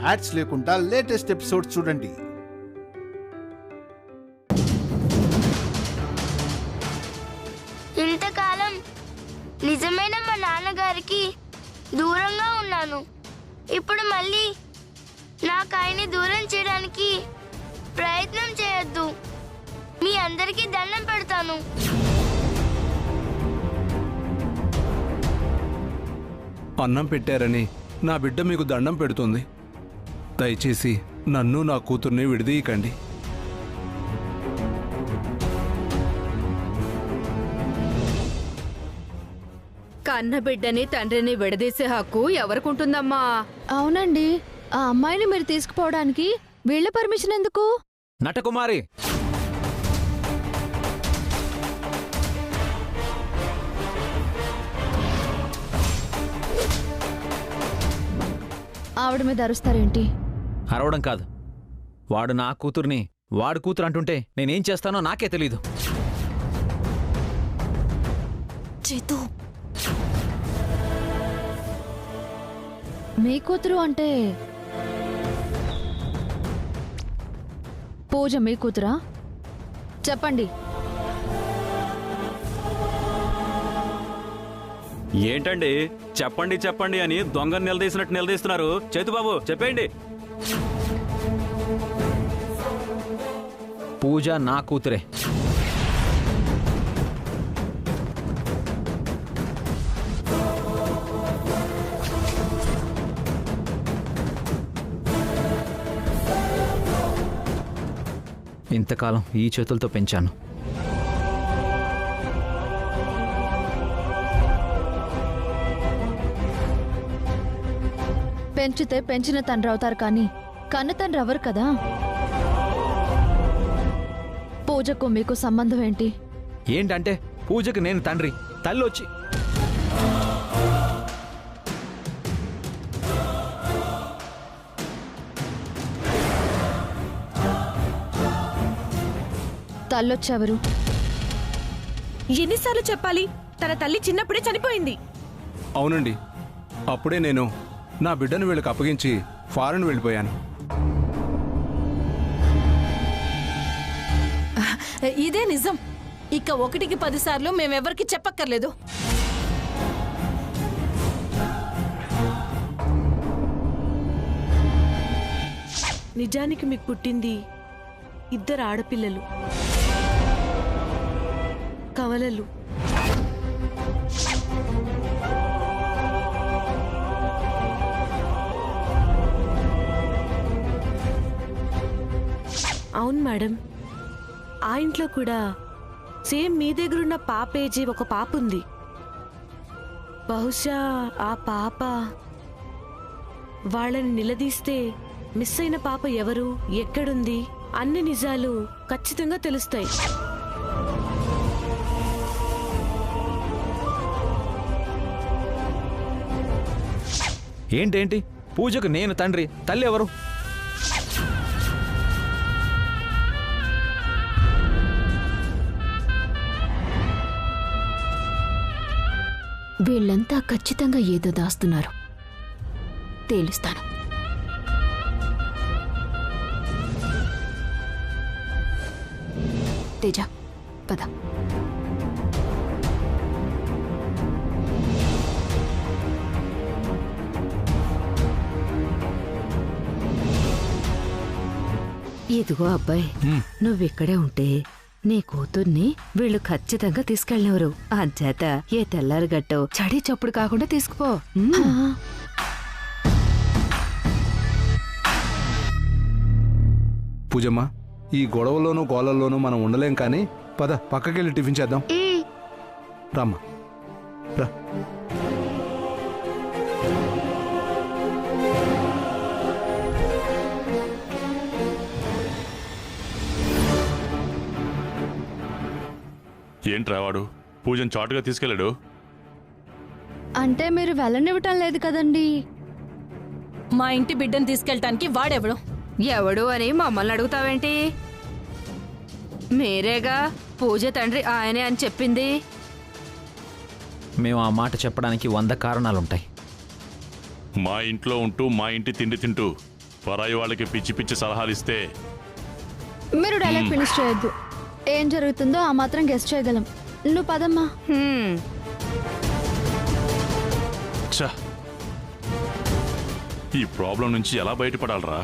Ads లేకుండా latest episodes చూడండి. ఇంతకాలం నిజమైన మా నాన్నగారికి దూరంగా ఉన్నాను. ఇప్పుడు మళ్ళీ నాకు ఆయన్ని దూరం చేయడానికి ప్రయత్నం చేయొద్దు. మీ అందరికీ దండం పెడతాను. అన్నం పెట్టారని నా బిడ్డ మీకు దండం పెడుతుంది. దయచేసి నన్ను నా కూతుర్ని విడదీయకండి. కన్న బిడ్డని తండ్రిని విడదీసే హక్కు ఎవరికుంటుందమ్మా? అవునండి, ఆ అమ్మాయిని మీరు తీసుకుపోవడానికి వీళ్ళ పర్మిషన్ ఎందుకు? నటకుమారి, ఆవిడ మీద అరుస్తారేంటి? అరవడం కాదు, వాడు నా కూతుర్ని వాడు కూతురు అంటుంటే నేనేం చేస్తానో నాకే తెలీదు. చేతు, మీ కూతురు అంటే పూజ మీ కూతురా? చెప్పండి. ఏంటండి చెప్పండి చెప్పండి అని దొంగ నిలదీసినట్టు నిలదీస్తున్నారు? చేతుబాబు చెప్పండి. పూజ నా కూతురే. ఇంతకాలం ఈ చేతులతో పెంచాను. పెంచితే పెంచిన తండ్రి అవుతారు కానీ కన్న తండ్రి ఎవరు కదా. పూజకు మీకు సంబంధం ఏంటి? ఏంటంటే పూజకి నేను తండ్రి, తల్లి వచ్చి తల్లొచ్చెవరు? ఎన్నిసార్లు చెప్పాలి? తన తల్లి చిన్నప్పుడే చనిపోయింది. అవునండి, అప్పుడే నేను నా బిడ్డను వీళ్ళకి అప్పగించి ఫారెన్ వెళ్ళిపోయాను. ఇదే నిజం. ఇక 1కి 10 సార్లు మేమెవరికి చెప్పక్కర్లేదు. నిజానికి మీకు పుట్టింది 2 ఆడపిల్లలు, కవలలు. అవును మేడం, ఆ ఇంట్లో కూడా సేమ్ మీ దగ్గరున్న పాపేజీ ఒక పాప ఉంది. బహుశా ఆ పాప వాళ్ళని నిలదీస్తే మిస్ అయిన పాప ఎవరు, ఎక్కడుంది అన్ని నిజాలు ఖచ్చితంగా తెలుస్తాయి. ఏంటేంటి? పూజకు నేను తండ్రి, తల్లి ఎవరు? వీళ్ళంతా ఖచ్చితంగా ఏదో దాస్తున్నారు. తేలుస్తాను. తేజ, పద. ఇదిగో అబ్బాయి, నువ్విక్కడే ఉంటే నీ కూతుర్ని వీళ్ళు ఖచ్చితంగా తీసుకెళ్ళినవరు. అంచేత ఏ తెల్లారి గట్టో చడి చప్పుడు కాకుండా తీసుకుపో. పూజమ్మ, ఈ గొడవలోనూ గోళల్లోనూ మనం ఉండలేం కానీ పద పక్కకెళ్ళి టిఫిన్ చేద్దాం. రామ్మా, రా. ఏంట్రా వాడు పూజను చాటుగా తీసుకెళ్ళాడు? అంటే మీరు వెళ్ళనివ్వటం లేదు కదండి. మా ఇంటి బిడ్డను తీసుకెళ్ళటానికి వాడెవడు? ఎవడు అని మమ్మల్ని అడుగుతావేంటి? మీరేగా పూజ తండ్రి ఆయనే అని చెప్పింది. మేము ఆ మాట చెప్పడానికి 100 కారణాలుంటాయి. మా ఇంట్లో ఉంటూ మా ఇంటి తిండి తింటూ పరాయి వాళ్ళకి పిచ్చి పిచ్చి సలహాలు ఇస్తే మీరు డైలాగ్ ఫినిష్ చేయొద్దు. ఏం జరుగుతుందో ఆ మాత్రం గెస్ట్ చేయగలం. నువ్వు పదమ్మా. ఛ! ఈ ప్రాబ్లం నుంచి ఎలా బయటపడాలరా?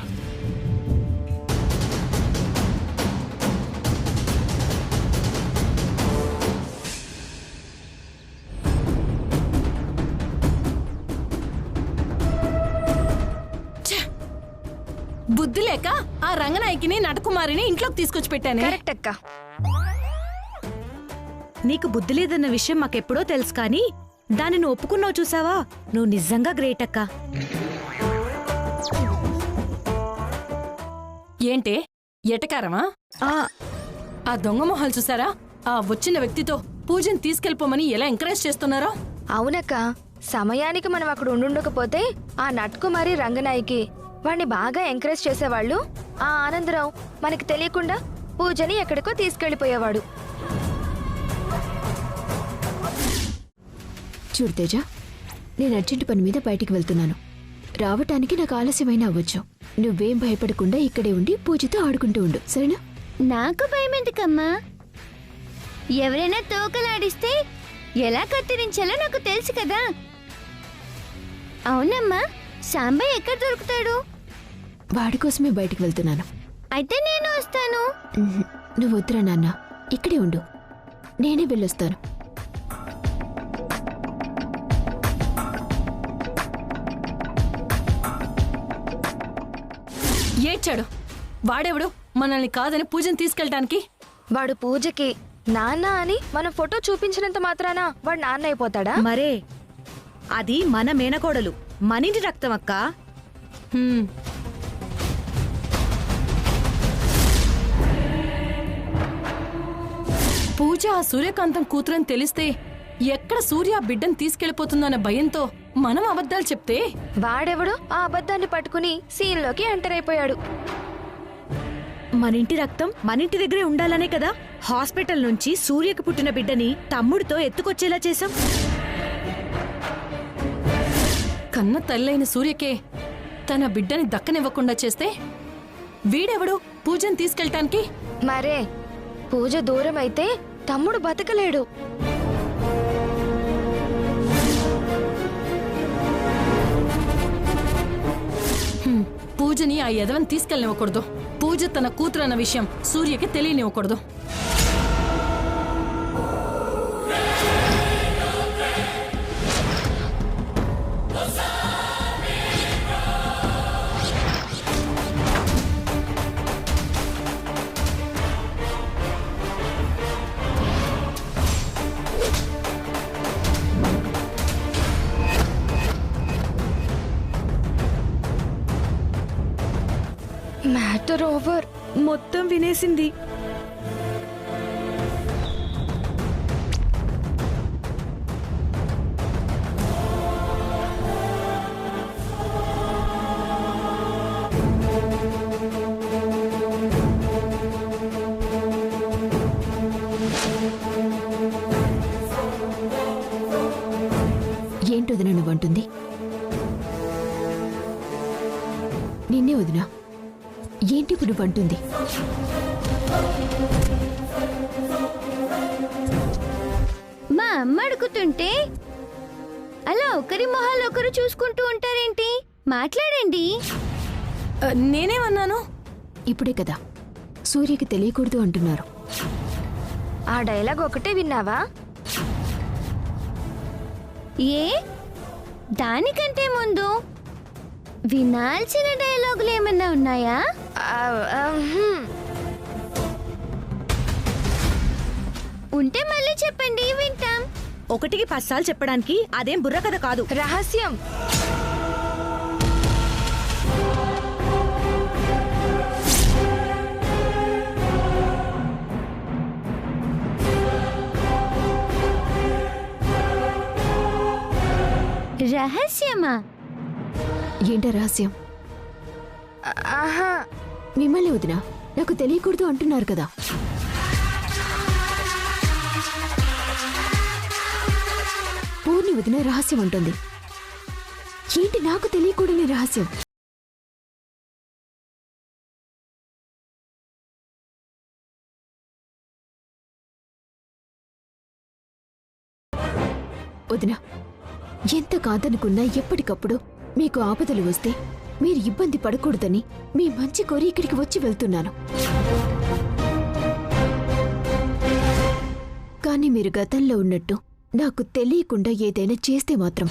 బుద్ధి లేక ఆ రంగనాయకిని నటకుమారిని ఇంట్లోకి తీసుకొచ్చి పెట్టాను. కరెక్ట్ అక్క. నీకు బుద్ధి లేదన్న విషయం మాకెప్పుడో తెలుసు కానీ దాన్ని నువ్వు ఒప్పుకున్నావు చూసావా, నువ్వు నిజంగా గ్రేట్ అక్క. ఏంటే ఎటకారమా? ఆ దొంగ మొహాలు చూసారా? ఆ వచ్చిన వ్యక్తితో పూజని తీసుకెళ్ళిపోమని ఎలా ఎంకరేజ్ చేస్తున్నారో. అవునక్క, సమయానికి మనం అక్కడ ఉండుండకపోతే ఆ నట్కుమారి రంగనాయికి వాణ్ణి బాగా ఎంకరేజ్ చేసేవాళ్ళు. ఆ ఆనందరావు మనకి తెలియకుండా పూజని ఎక్కడికో తీసుకెళ్లిపోయేవాడు. చూడు తేజ, నేను అర్జెంట్ పని మీద బయటికి వెళ్తున్నాను. రావటానికి నాకు ఆలస్యమైనా అవ్వచ్చు. నువ్వేం భయపడకుండా ఇక్కడే ఉండి పూజతో ఆడుకుంటూ ఉండు, సరేనా? నాకు భయం ఎందుకమ్మా? ఎవరైనా తోకలాడిస్తే ఎలా కత్తిరించాలో నాకు తెలుసు కదా. అవునమ్మా, సాంబయ్య ఎక్కడ దొరుకుతాడు? వాడి కోసమే బయటికి వెళ్తున్నాను. అయితే నేను వస్తాను. నువ్వు వద్దురా నాన్న, ఇక్కడే ఉండు, నేనే వెళ్ళొస్తాను. ఏడ్చాడు వాడెవడు మనల్ని కాదని పూజని తీసుకెళ్ళటానికి? వాడు పూజకి నాన్న అని మనం ఫోటో చూపించినంత మాత్రాన వాడు నాన్న అయిపోతాడా? మరే, అది మన మేనకోడలు, మనింటి రక్తం అక్క. పూజ ఆ సూర్యకాంతం కూతురని తెలిస్తే ఎక్కడ సూర్య బిడ్డను తీసుకెళ్లిపోతుందన్న భయంతో మనం అబద్ధాలు చెప్తే వాడెవడు ఆ అబద్ధాన్ని పట్టుకుని సీన్లోకి ఎంటర్ అయిపోయాడు. మనింటి రక్తం మనింటి దగ్గరే ఉండాలనే కదా హాస్పిటల్ నుంచి సూర్యకి పుట్టిన బిడ్డని తమ్ముడితో ఎత్తుకొచ్చేలా చేశాం. కన్న తల్లైన సూర్యకే తన బిడ్డని దక్కనివ్వకుండా చేస్తే వీడెవడు పూజని తీసుకెళ్ళటానికి? మరే, పూజ దూరం అయితే తమ్ముడు బతకలేడు. పూజని ఆ యదవని తీసుకెళ్ళనివ్వకూడదు. పూజ తన కూతురన్న విషయం సూర్యకి తెలియనివ్వకూడదు. Matter over. మొత్తం వినేసింది. ఏంటి వదిన నువ్వంటుంది? నిన్నే వదినా, ఏంటి ఇప్పుడు నువ్వంటుంది? మా అమ్మ అడుగుతుంటే అలా ఒకరి మొహాలు ఒకరు చూసుకుంటూ ఉంటారేంటి? మాట్లాడండి. నేనేమన్నాను? ఇప్పుడే కదా సూర్యకి తెలియకూడదు అంటున్నారు. ఆ డైలాగ్ ఒకటే విన్నావా? ఏ దానికంటే ముందు వినాల్సిన డైలాగులు ఏమన్నా ఉన్నాయా? ఉంటే మళ్ళీ చెప్పండి, వింటాం. ఒకటికి 10 సార్లు చెప్పడానికి అదేం బుర్ర కథ కాదు. రహస్యం. రహస్యమా? ఏంటా రహస్యం? ఆహా, మిమ్మల్ని వదినా, నాకు తెలియకూడదు అంటున్నారు కదా. పూర్ణి వదిన రహస్యం ఉంటుంది. ఏంటి నాకు తెలియకూడని రహస్యం? వదినా, ఎంత కాదనుకున్నా ఎప్పటికప్పుడు మీకు ఆపదలు వస్తే మీరు ఇబ్బంది పడకూడదని మీ మంచి కోరి ఇక్కడికి వచ్చి వెళ్తున్నాను. కానీ మీరు గతంలో ఉన్నట్టు నాకు తెలియకుండా ఏదైనా చేస్తే మాత్రం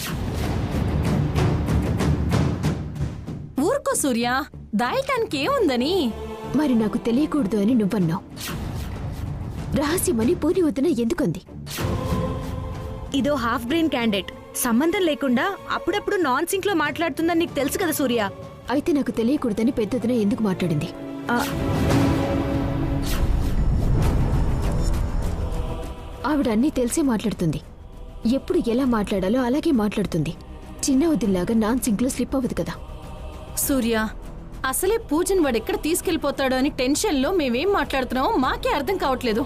ఊరుకో సూర్య, దాయటానికి ఏముందని? మరి నాకు తెలియకూడదు అని నువ్వన్నావు. రహస్యమని పూని వదిన ఎందుకంది? ఇదో హాఫ్ బ్రెయిన్ క్యాండిడేట్, సంబంధం లేకుండా అప్పుడప్పుడు నాన్ సింక్ లో మాట్లాడుతుందని నీకు తెలుసు కదా సూర్య. అయితే నాకు తెలియకూడదని పెద్దదిన ఎందుకు మాట్లాడింది? ఆవిడ అన్నీ తెలిసే మాట్లాడుతుంది. ఎప్పుడు ఎలా మాట్లాడాలో అలాగే మాట్లాడుతుంది. చిన్న వదిల్లాగా నాన్ సింక్ లో స్లిప్ అవ్వదు కదా. సూర్య, అసలే పూజను వాడెక్కడ తీసుకెళ్లిపోతాడో అని టెన్షన్లో మేమేం మాట్లాడుతున్నామో మాకే అర్థం కావట్లేదు.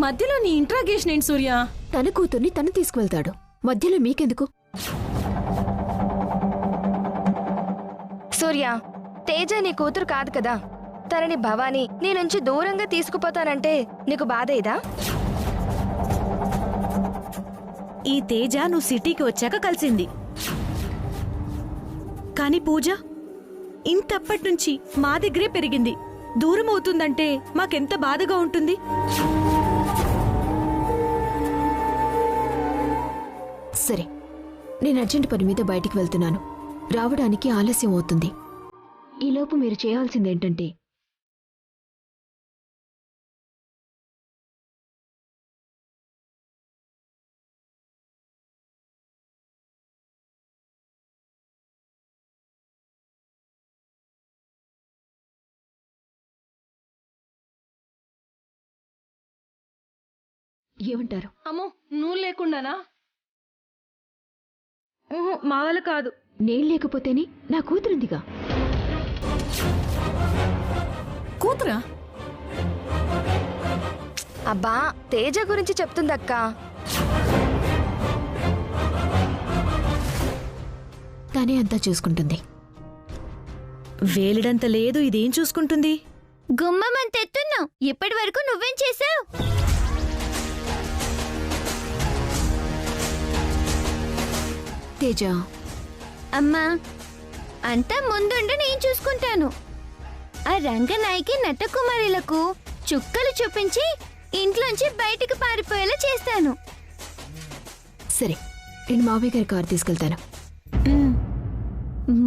మధ్యలో నీ ఇంట్రాగేషన్ ఏంటి సూర్య? తన కూతుర్ని తను తీసుకువెళ్తాడు, మధ్యలో మీకెందుకు? సూర్య, తేజ నీ కూతురు కాదు కదా. తనని భవానీ నీ నుంచి దూరంగా తీసుకుపోతానంటే నీకు బాధ ఇదా? ఈ తేజ నువ్వు సిటీకి వచ్చాక కలిసింది. కానీ పూజ ఇంతప్పటి నుంచి మా దగ్గరే పెరిగింది. దూరం అవుతుందంటే మాకెంత బాధగా ఉంటుంది. సరే, నేను అర్జెంట్ పని మీద బయటికి వెళ్తున్నాను. రావడానికి ఆలస్యం అవుతుంది. ఈలోపు మీరు చేయాల్సిందేంటంటే ఏమంటారు? అమ్మో, నువ్వు లేకుండానా? మా వాళ్ళ కాదు. నేను లేకపోతేనే నా కూతురుందిగా. కూతురా? అబ్బా, తేజ గురించి చెప్తుందక్క. తనే అంతా చూసుకుంటుంది. వేలిడంత లేదు, ఇదేం చూసుకుంటుంది? గుమ్మమంత ఎత్తున్నావు, ఇప్పటి వరకు నువ్వేం చేసావు? తేజ, అమ్మా, అంతా ముందుండి నేను చూసుకుంటాను. ఆ రంగనాయకి నటకుమారులకు చుక్కలు చూపించి ఇంట్లోంచి బయటికి పారిపోయేలా చేస్తాను. సరే, నేను మావయ్య గారి కారు తీసుకెళ్తాను.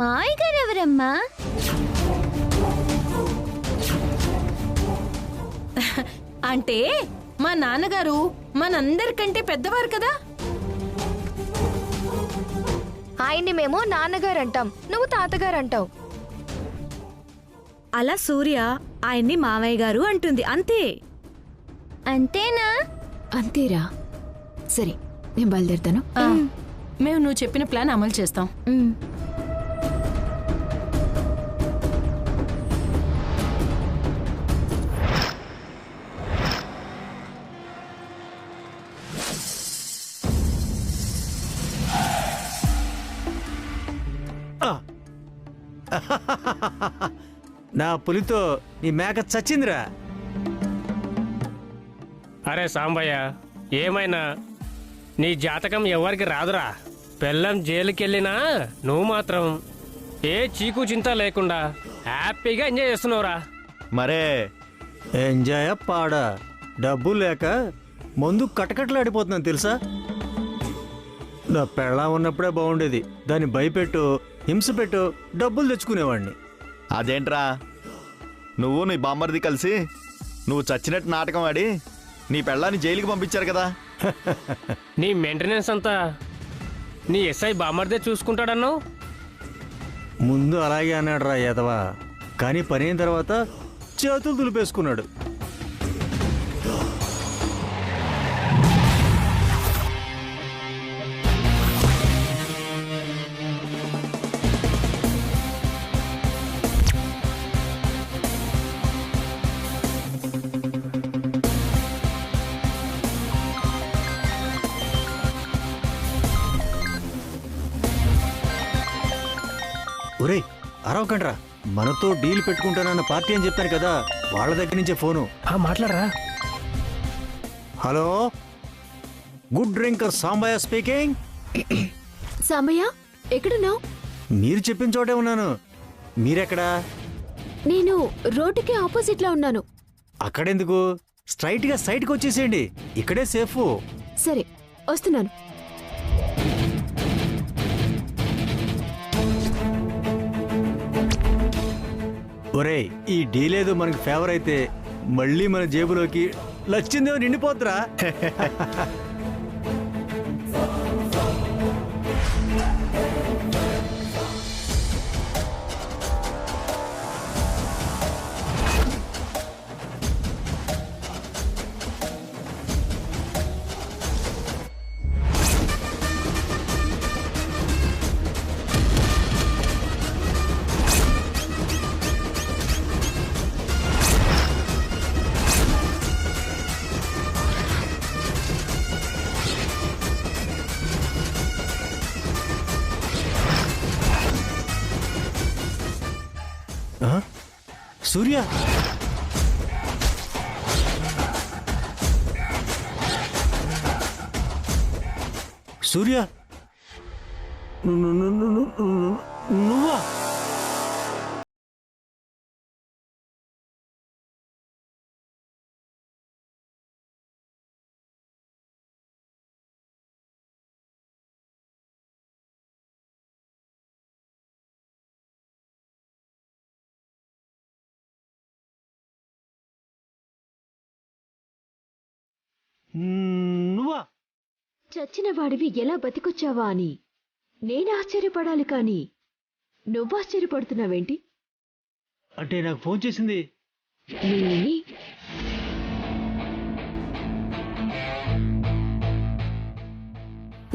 మావయ్య గారు ఎవరమ్మా? అంటే మా నాన్నగారు మనందరికంటే పెద్దవారు కదా. ఆయన్ని మేము నాన్నగారు అంటాం, నువ్వు తాతగారు అంటావు. అలా సూర్య ఆయన్ని మామయ్య గారు అంటుంది, అంతే. అంతేనా? అంతేరా. సరే, నేను బయలుదేరుతాను. మేము నువ్వు చెప్పిన ప్లాన్ అమలు చేస్తాం. నా పులితో నీ మేక చచ్చిందిరా. అరే సాంబయ్య, ఏమైనా నీ జాతకం ఎవరికి రాదురా. పెళ్ళం జైలుకెళ్ళినా నువ్వు మాత్రం ఏ చీకు చింత లేకుండా హ్యాపీగా ఎంజాయ్ చేస్తున్నావురా. మరే ఎంజాయ్ పాడా, డబ్బు లేక మందు కటకట్లాడిపోతున్నాను తెలుసా. నా పెళ్ళం ఉన్నప్పుడే బాగుండేది. దాన్ని భయపెట్టు, హింస పెట్టు, డబ్బులు తెచ్చుకునేవాడిని. అదేంట్రా, నువ్వు నీ బామ్మర్ది కలిసి నువ్వు చచ్చినట్టు నాటకం ఆడి నీ పెళ్ళాన్ని జైలుకి పంపించారు కదా. నీ మెయింటెనెన్స్ అంతా నీ ఎస్ఐ బామ్మర్దే చూసుకుంటాడన్నావు. ముందు అలాగే అన్నాడు రా యాదవా, కానీ పని అయిన తర్వాత చేతులు దులిపేసుకున్నాడు. ఒరే అరవకండ్రా, మనతో డీల్ పెట్టుకుంటానన్న పార్టీ అని చెప్పాను కదా, వాళ్ళ దగ్గర నుంచే ఫోను. మాట్లాడరా. Hello, good drinker Sambaiah speaking. Samayya, ఎక్కడున్నావు? మీరు చెప్పిన చోటే ఉన్నాను. మీరెక్కడా? నేను రోడ్డుకి ఆపోజిట్ లో ఉన్నాను. అక్కడెందుకు? స్ట్రైట్ గా సైడ్కి వచ్చేసేయండి, ఇక్కడే సేఫ్. సరే, వస్తున్నాను. ఒరేయ్, ఈ డీల్ ఏదో మనకి ఫేవర్ అయితే మళ్ళీ మన జేబులోకి లచ్చిందేమో నిండిపోతురా. సూర్య, సూర్య, నువ్వా? నువ్వా? చచ్చిన వాడివి ఎలా బతికొచ్చావా అని నేను ఆశ్చర్యపడాలి, కానీ నువ్వు ఆశ్చర్యపడుతున్నావేంటి? అంటే నాకు ఫోన్ చేసింది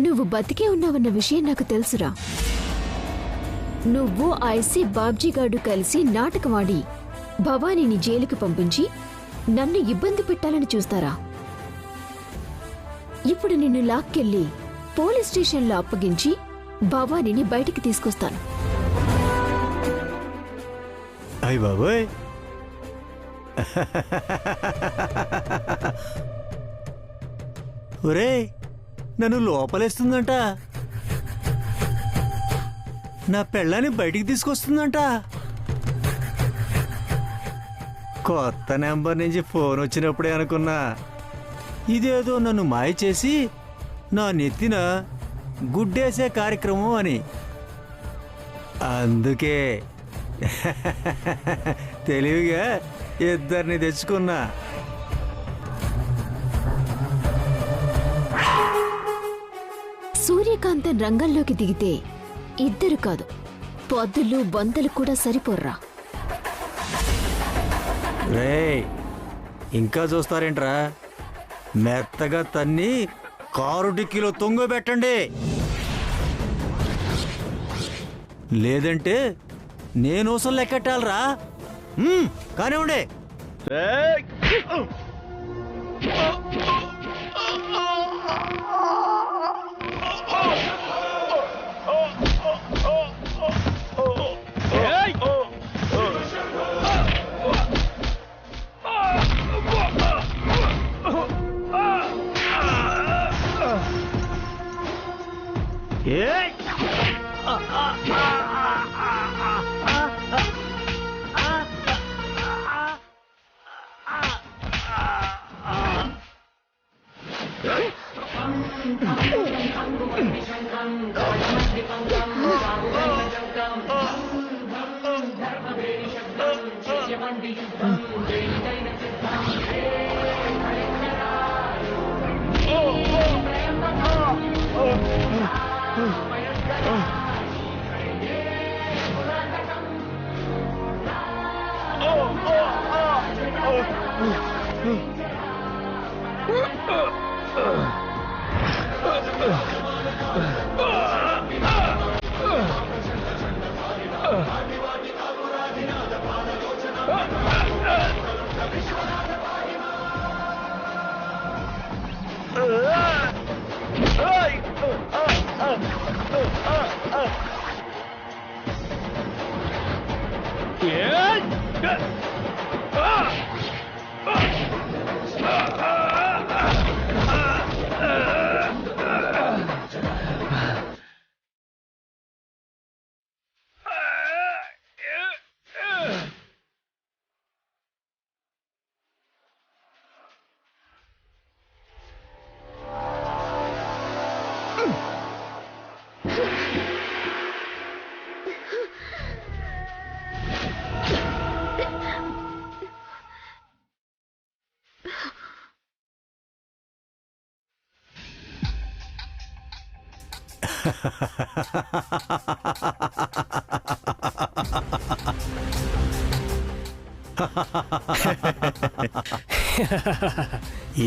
నువ్వు బతికే ఉన్నావన్న విషయం నాకు తెలుసురా. నువ్వు ఐసీ బాబ్జీ గాడు కలిసి నాటకమాడి భవానీని జైలుకి పంపించి నన్ను ఇబ్బంది పెట్టాలని చూస్తారా? ఇప్పుడు నిన్ను లాక్కెళ్ళి పోలీస్ స్టేషన్లో అప్పగించి భవానీని బయటికి తీసుకొస్తాను. అయ్ బాబోయ్, ఒరేయ్, నన్ను లోపలేస్తుందంట, నా పెళ్ళాన్ని బయటికి తీసుకొస్తుందంట. కొత్త నెంబర్ నుంచి ఫోన్ వచ్చినప్పుడే అనుకున్నా ఇదేదో నన్ను మాయ చేసి నా నెత్తిన గుడ్డేసే కార్యక్రమం అని. అందుకే తెలివిగా ఇద్దరిని తెచ్చుకున్నా. సూర్యకాంతం రంగంలోకి దిగితే ఇద్దరు కాదు, పొద్దులు బొంతలు కూడా సరిపోర్రా. రేయ్, ఇంకా చూస్తారేంట్రా? మెత్తగా తన్ని కారు డిక్కీలో తొంగబెట్టండి, లేదంటే నేను అసలు లెక్కెట్టాలరా. కానివ్వండి.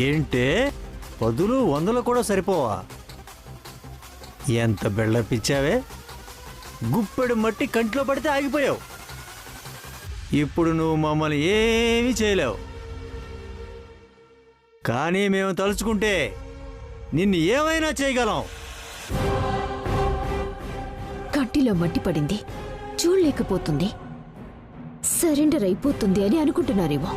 ఏంటే 10 100 కూడా సరిపోవా? ఎంత బెళ్ళపిచ్చావే, గుప్పెడు మట్టి కంట్లో పడితే ఆగిపోయావు. ఇప్పుడు నువ్వు మమ్మల్ని ఏమీ చేయలేవు, కానీ మేము తలుచుకుంటే నిన్ను ఏమైనా చేయగలం. కంటిలో మట్టి పడింది, చూడలేకపోతుంది, సరెండర్ అయిపోతుంది అని అనుకుంటున్నారేమో.